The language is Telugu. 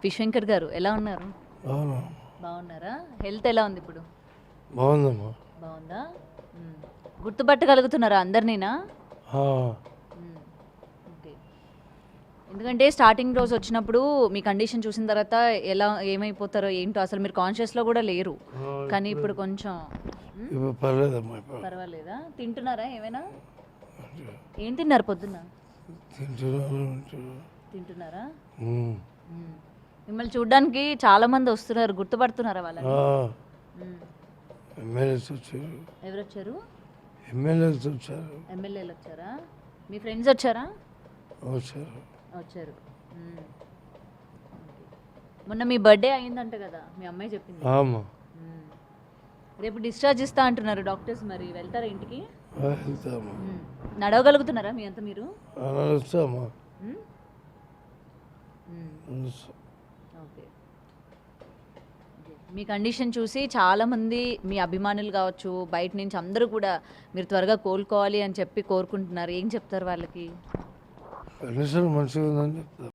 విశ్వంకర్ గారు ఎలా ఉన్నారు? అవును బాగున్నారా? హెల్త్ ఎలా ఉంది ఇప్పుడు? బాగుందమ్మా. బాగుందా? మ్మ్. గుర్తుపట్టగలుగుతున్నారా అందరినీనా? ఆ, మ్మ్. ఓకే. ఎందుకంటే స్టార్టింగ్ రోజు వచ్చినప్పుడు మీ కండిషన్ చూసిన తర్వాత ఎలా ఏమైపోతారో ఏంటో అసలు మీరు కాన్షియస్లో కూడా లేరు. కానీ ఇప్పుడు కొంచెం ఇప్పుడు పర్లేదమ్మా. ఇప్పుడు పర్వాలేదా? తింటున్నారా ఏమైనా? ఏం తిన్నారు పొద్దున్న? తింటున్నాను. తింటున్నారా? ఉమ్. మ్మ్. మిమ్మల్ని చూడడానికి చాలా మంది వస్తున్నారు, గుర్తుపడుతున్నారా వాళ్ళని? ఆ, మ్మ్. ఎమ్మెల్యేస్ వచ్చారు. ఎవరు వచ్చారు? ఎమ్మెల్యేస్ వచ్చారు. ఎమ్మెల్యేలు వచ్చారా? మీ ఫ్రెండ్స్ వచ్చారా? వచ్చారు. వచ్చారు. మ్మ్. ఓకే. మొన్న మీ బర్త్డే అయిందంట కదా, మీ అమ్మాయి చెప్పింది. ఆమా మ్మ్. రేపు డిశ్చార్జ్ ఇస్తా అంటున్నారు డాక్టర్స్, మరి వెళ్తారా ఇంటికి? వెళ్తామా. మ్మ్. నడవగలుగుతున్నారా మీ అంతా మీరు? నడుస్తామా. మ్మ్? మ్మ్. నడుస్తాం. ఓకే. ఓకే. మీ కండిషన్ చూసి చాలామంది మీ అభిమానులు కావచ్చు, బయట నుంచి అందరూ కూడా మీరు త్వరగా కోలుకోవాలి అని చెప్పి కోరుకుంటున్నారు. ఏం చెప్తారు వాళ్ళకి? కండిషన్ మంచిగా ఉందని చెప్తారు.